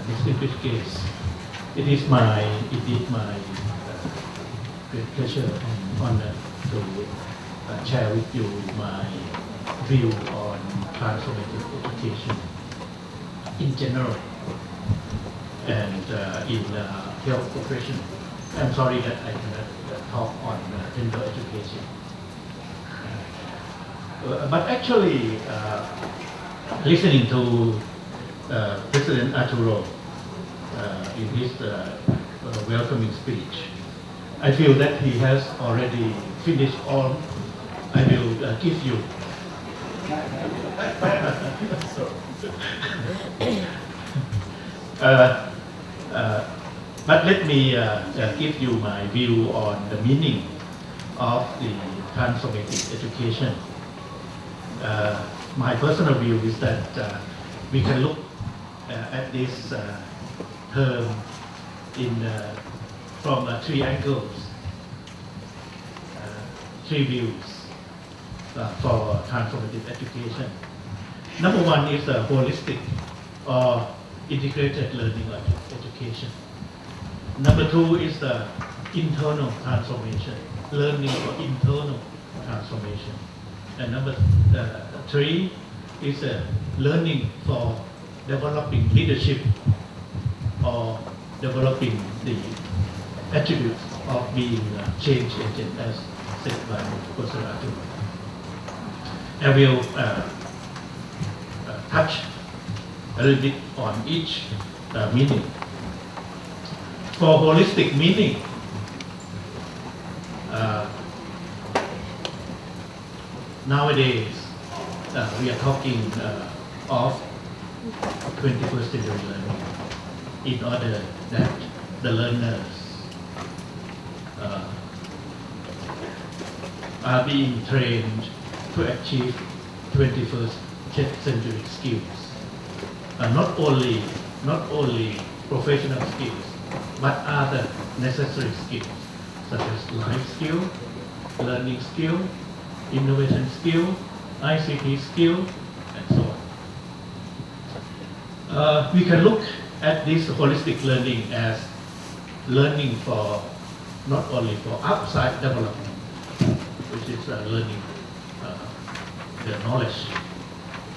distinguished guests, it is my great pleasure and honor to share with you my view on transformative education in general and in health profession. I'm sorry that I cannot talk on gender education. But actually, listening to President Arturo in his welcoming speech, I feel that he has already finished all I will give you. But let me give you my view on the meaning of the transformative education. My personal view is that we can look at this term from three angles, three views for transformative education. Number one is the holistic or integrated learning education. Number two is the internal transformation, learning for internal transformation. And number three is learning for developing leadership or developing the attributes of being a change agent, as said by Professor Arturo. I will touch a little bit on each meaning. For holistic meaning, nowadays we are talking of 21st century learning in order that the learners are being trained to achieve 21st century skills. Not only professional skills, but other necessary skills such as life skill, learning skill, innovation skill, ICT skill, and so on. We can look at this holistic learning as learning for not only for outside development, which is learning the knowledge,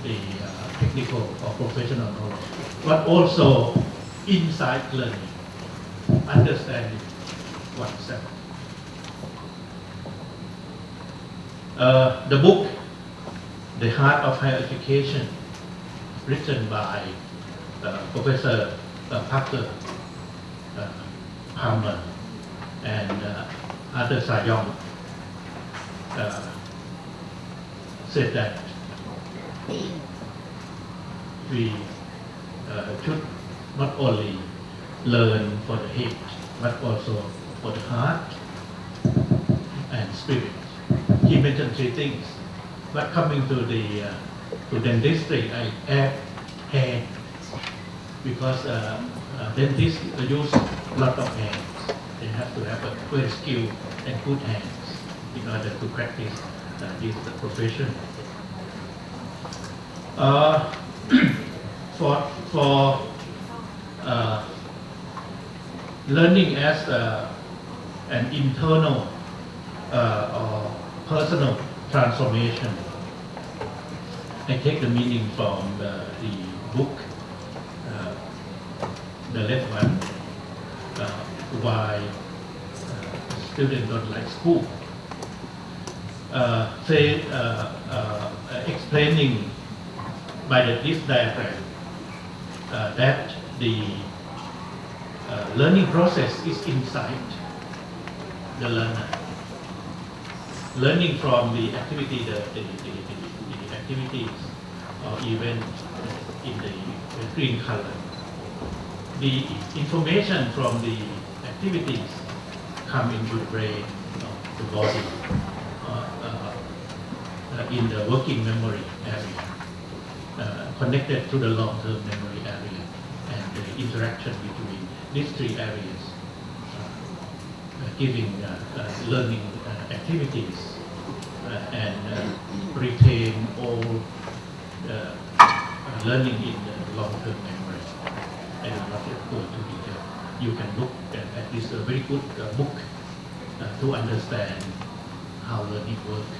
the technical or professional knowledge, but also inside learning, understanding oneself. The book, The Heart of Higher Education, written by Professor Parker Palmer and Arthur Sayong, said that we should not only learn for the head, but also for the heart and spirit. He mentioned three things, but coming to the to dentistry, I add hand, because dentists use a lot of hands. They have to have a very skilled and good hands in order to practice this profession. For learning as an internal or personal transformation, I take the meaning from the book, the left one, Why Students Don't Like School, explaining by this diagram that the learning process is inside the learner. Learning from the activity, the activities or event in the green color. The information from the activities come into the brain, the body, in the working memory area, connected to the long-term memory area, and the interaction between these three areas, giving learning activities and retain all learning in the long-term memory. I will not go into detail. You can look at this very good book to understand how learning works.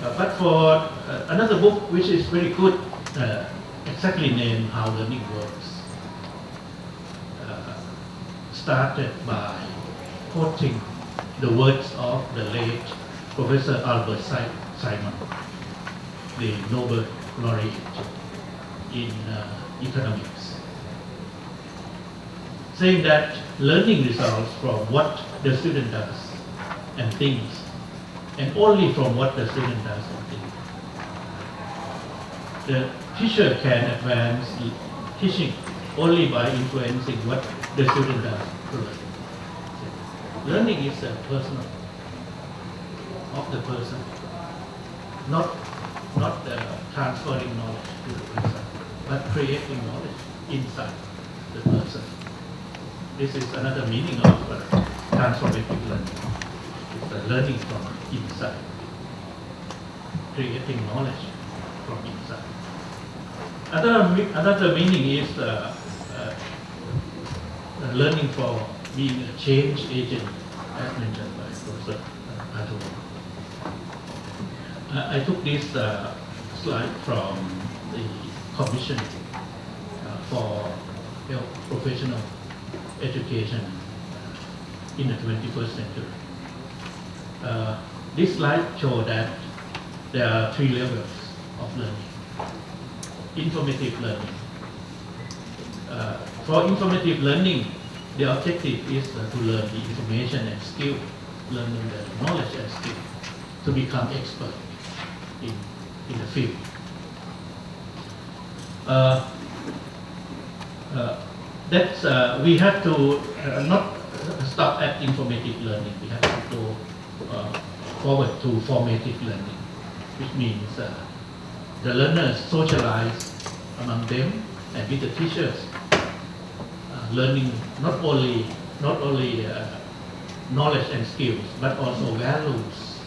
But for another book which is very good, exactly named How Learning Works, started by quoting the words of the late Professor Albert Simon, the Nobel laureate in economics, saying that learning results from what the student does and thinks, and only from what the student does and thinks. The teacher can advance teaching only by influencing what the student does to learn. Learning is personal, of the person, not transferring knowledge to the person, but creating knowledge inside the person. This is another meaning of transformative learning. It's learning from inside, creating knowledge from inside. Another meaning is learning for being a change agent, as mentioned by Professor Panich. I took this slide from the Commission for Professional Education in the 21st century. This slide shows that there are 3 levels of learning. Informative learning. For informative learning, the objective is to learn the information and skill, learning the knowledge and skill, to become expert in the field. We have to not stop at informative learning. We have to go forward to formative learning, which means the learners socialize among them and with the teachers, learning not only knowledge and skills, but also values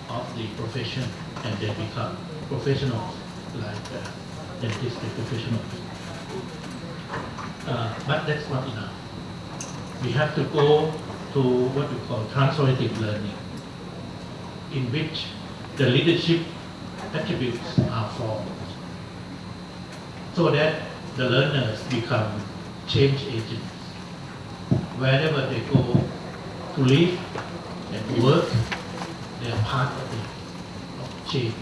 of the profession, and they become professionals like dentistry professionals. But that's not enough. We have to go to what we call transformative learning, in which the leadership attributes are formed, so that the learners become change agents. Wherever they go to live and work, they are part of change.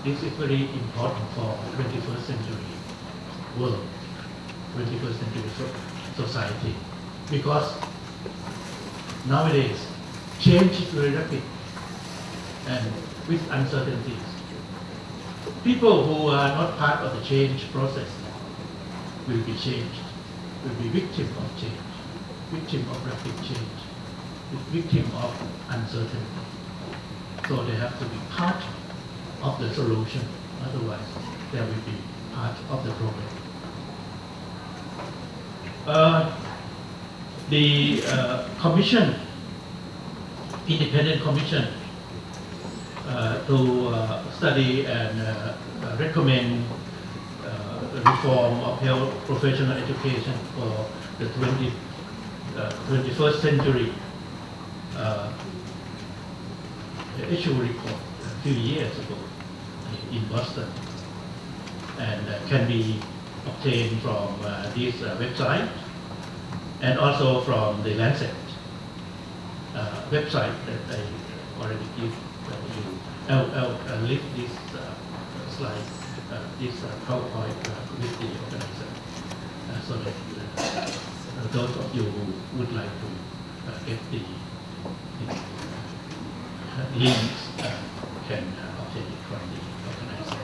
This is very important for 21st century world, 21st century society, because nowadays change is very rapid and with uncertainties. People who are not part of the change process will be changed, will be victim of change, victim of rapid change, victim of uncertainty. So they have to be part of the solution, otherwise they will be part of the problem. The commission, independent commission, to study and recommend reform of health professional education for the 21st century, issue a report a few years ago in Boston, and can be obtained from this website and also from the Lancet website that I already give you. I'll link this slide, this PowerPoint with the organizer, so that those of you who would like to get the links can obtain it from the organizer.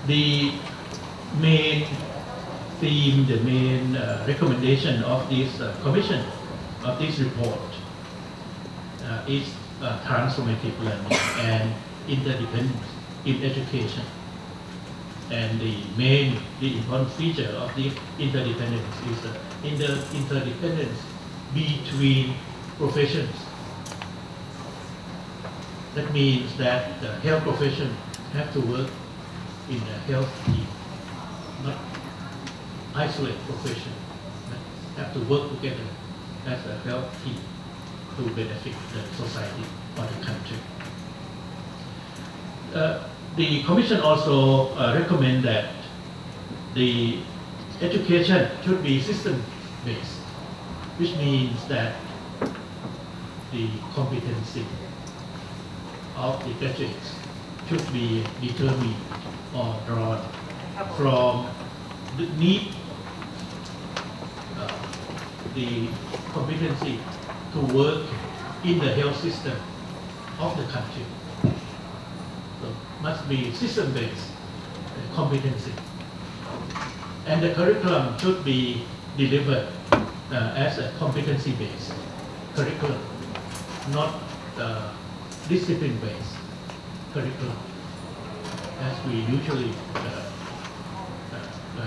The main theme, the main recommendation of this commission, of this report, is transformative learning and interdependence in education. And the important feature of this interdependence is the interdependence between professions. That means that the health profession have to work in a health team, not isolate profession, but have to work together as a health team to benefit the society or the country. The Commission also recommend that the education should be system-based, which means that the competency of the graduates should be determined or drawn from the need, the competency to work in the health system of the country. So must be system-based competency. And the curriculum should be delivered as a competency-based curriculum, not discipline-based curriculum, as we usually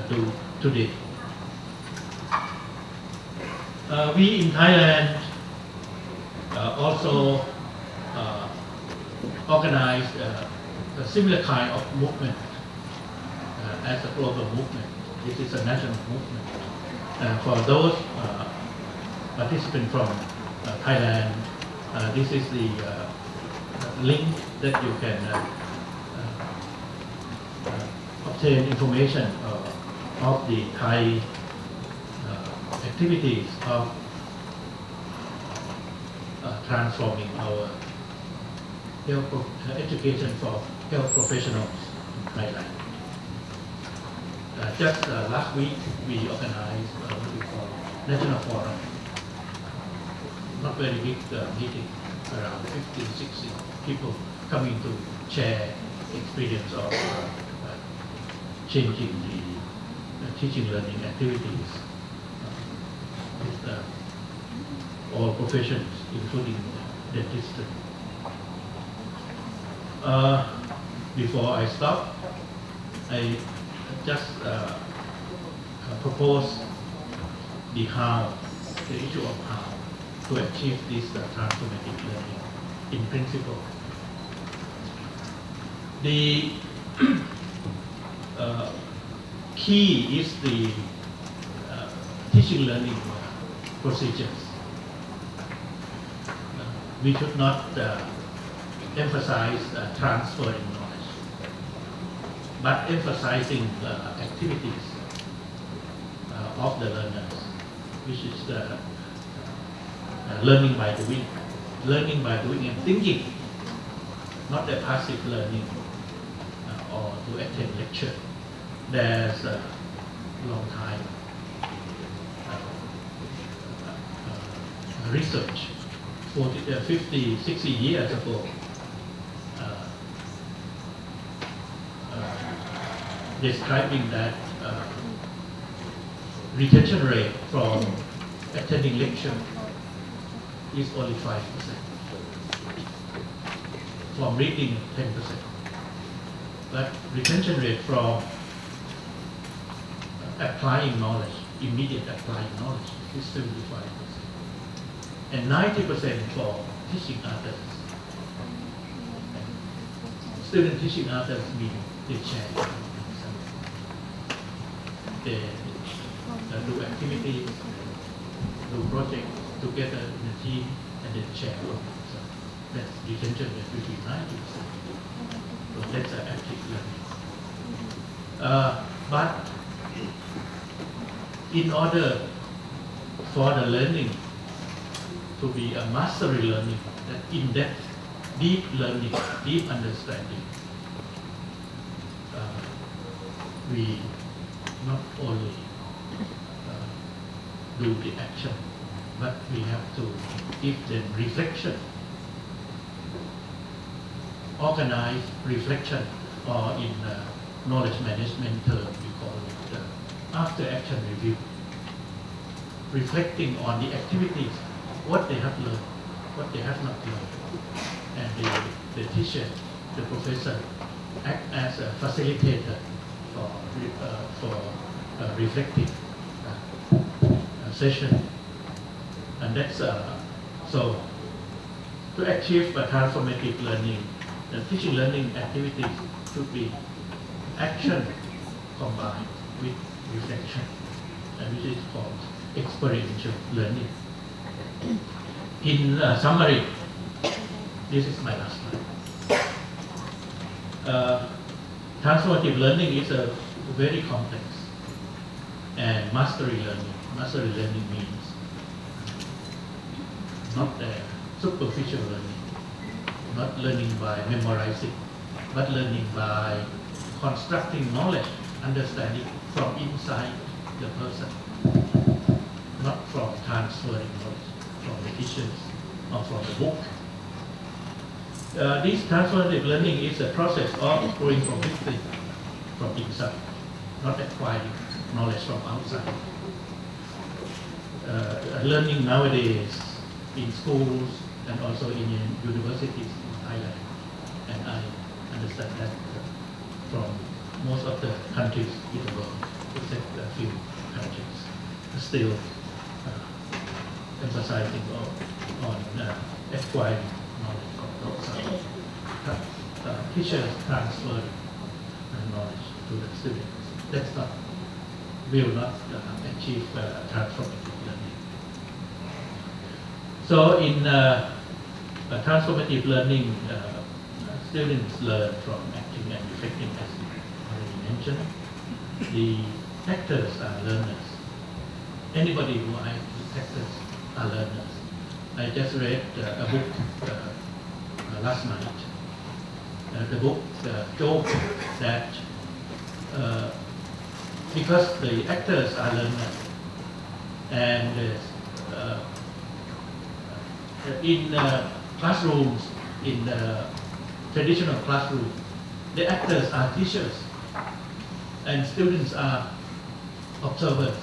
do today. We in Thailand also organized a similar kind of movement as a global movement. This is a national movement. For those participants from Thailand, this is the link that you can obtain information of the Thai activities of transforming our health education for health professionals in Thailand. Just last week, we organized what we call National Forum, not very big meeting, around 50, 60 people coming to share experience of changing the teaching learning activities with all professions, including dentistry. Before I stop, I just propose the issue of how to achieve this transformative learning in principle. The key is the teaching learning procedures. We should not emphasize transferring knowledge, but emphasizing the activities of the learners, which is the learning by doing and thinking, not the passive learning or to attend lecture. There's a long time research, 40, 50, 60 years ago, describing that retention rate from attending lecture is only 5%. From reading, 10%. But retention rate from applying knowledge, immediate applying knowledge, is 75%. And 90% for teaching others. Student teaching others mean they share. They do activities, do projects together in a team, and then share. So that's retention rate between 90%. So that's an active learning. But in order for the learning to be a mastery learning, that in-depth, deep learning, deep understanding, we not only do the action, but we have to give them reflection, organized reflection, or in knowledge management term, we call it after action review, reflecting on the activities, what they have learned, what they have not learned, and the teacher, the professor, act as a facilitator for reflecting session, and that's so To achieve a transformative learning, the teaching learning activities should be action combined with reflection, and which is called experiential learning. In summary, this is my last slide. Transformative learning is a very complex and mastery learning. Mastery learning means not superficial learning, not learning by memorizing, but learning by constructing knowledge, understanding from inside the person, not from transferring knowledge from the teachers or from the book. This transformative learning is a process of growing from within, from inside, not acquiring knowledge from outside. Learning nowadays in schools and also in universities in Thailand, and I understand that from most of the countries in the world, except a few countries, still emphasizing on acquiring knowledge from outside. Teachers transfer knowledge to the students. That's not, will not achieve transformative learning. So in transformative learning, students learn from acting and reflecting, as already mentioned. The actors are learners. Anybody who acts actors are learners. I just read a book last night. The book joked that because the actors are learners, and in classrooms, in the traditional classroom, the actors are teachers and students are observers,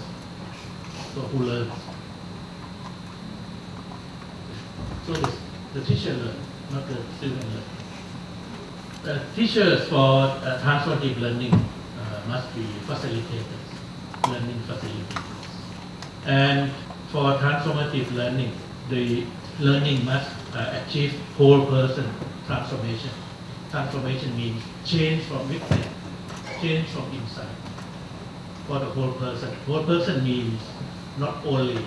so who learns. So the teacher learns, not the student learns. Teachers for transformative learning must be facilitators, learning facilitators. And for transformative learning, the learning must achieve whole person transformation. Transformation means change from within, change from inside. For the whole person. Whole person means not only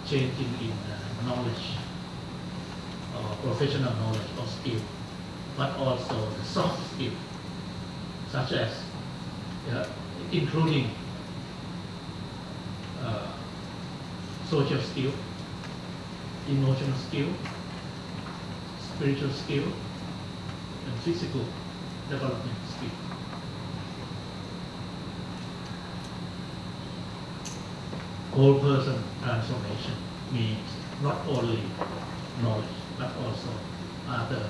changing in knowledge, or professional knowledge or skill, but also the soft skill, such as including social skill, emotional skill, spiritual skill, and physical development skill. Whole person transformation means not only knowledge, but also other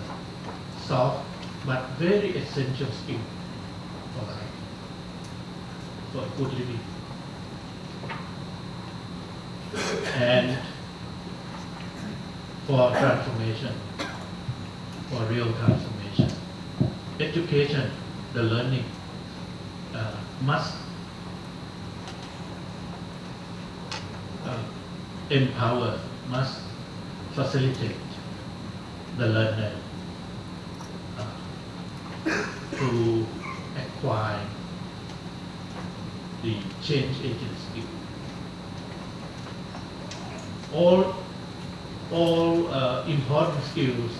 soft but very essential skill for life, for good living. And for transformation, for real transformation, education, the learning, must empower, must facilitate the learner to acquire the change agent skill. All important skills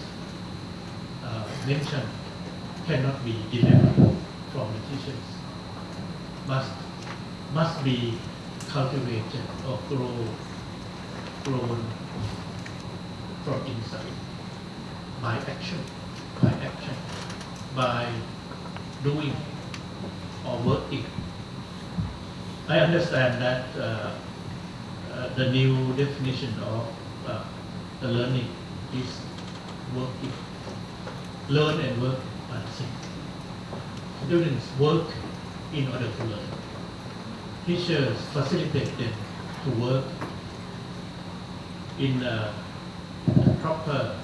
mentioned cannot be developed from the teachers. Must be cultivated or grown from inside by action, by doing or working. I understand that the new definition of the learning is working. Learn and work are the same. Students work in order to learn. Teachers facilitate them to work in a proper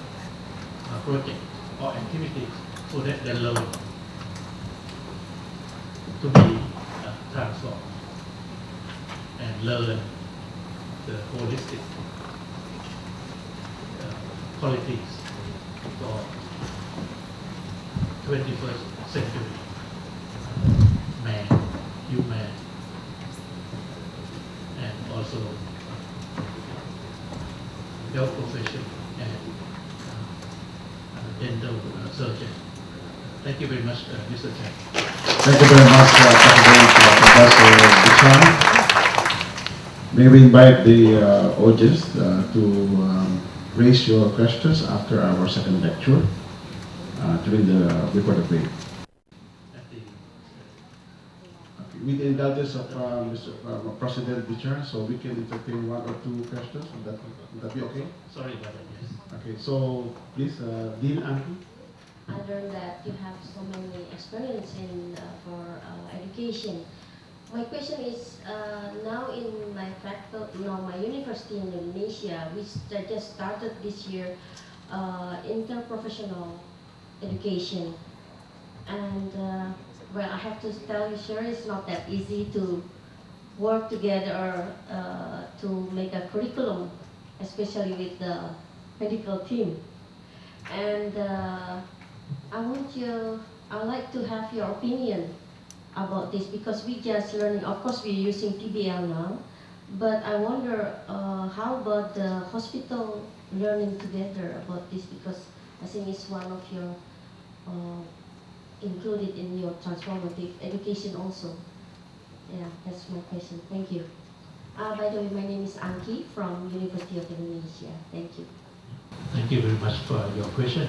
project or activities so that they learn to be transformed and learn the holistic qualities 21st century man, human, and also health profession and dental surgeon. Thank you very much, Mr. Chair. Thank you very much, Professor Vicharn. May we invite the audience to raise your questions after our second lecture during before the break. Okay. With the indulgence of Mr. President Vicharn, so we can entertain one or two questions. Would that be okay? Sorry about that, yes. Okay, so please, Dean Anki. I learned that you have so many experience in for education. My question is now in my my university in Indonesia, which I just started this year, interprofessional education, and well, I have to tell you, sure, it's not that easy to work together or to make a curriculum, especially with the medical team, and I'd like to have your opinion about this, because we just learning, of course we're using PBL now, but I wonder how about the hospital learning together about this, because I think it's one of your included in your transformative education also. Yeah, that's my question. Thank you. By the way, my name is Anki from University of Indonesia. Thank you. Thank you very much for your question.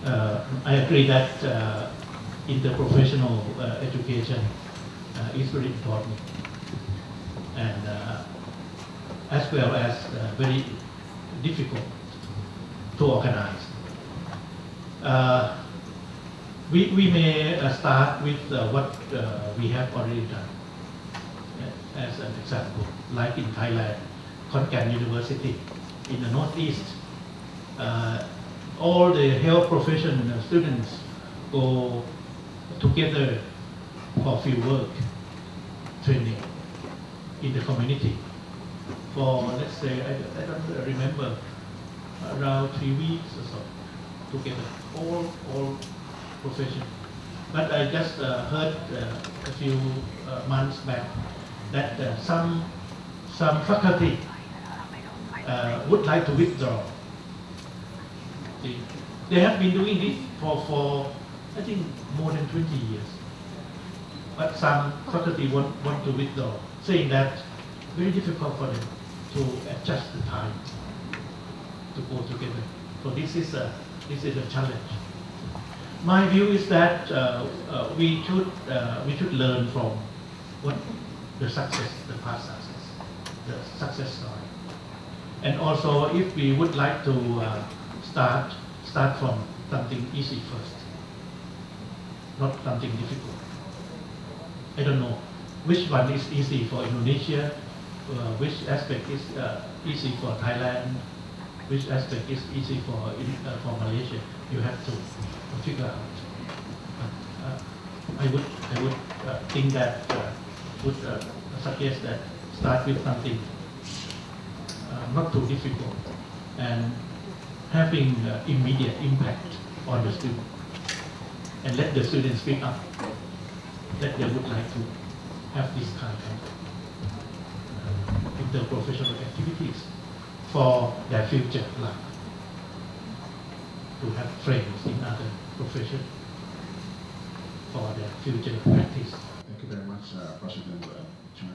I agree that interprofessional education is very important, and as well as very difficult to organize. We may start with what we have already done. As an example, like in Thailand, Khon Kaen University in the Northeast, all the health profession students go together for field work training in the community for, let's say, I don't remember, around 3 weeks or so, together, all profession. But I just heard a few months back that some faculty would like to withdraw. They have been doing this for I think more than 20 years. But some faculty want to withdraw, saying that very difficult for them to adjust the time to go together. So this is a challenge. My view is that we should learn from what the past success, the success story, and also if we would like to start from something easy first, not something difficult. I don't know which one is easy for Indonesia, which aspect is easy for Thailand, which aspect is easy for Malaysia. You have to figure out. I would think that would suggest that start with something not too difficult and having immediate impact on the student, and let the students speak up that they would like to have this kind of interprofessional activities for their future life, to have friends in other professions for their future practice. Thank you very much, President Chan.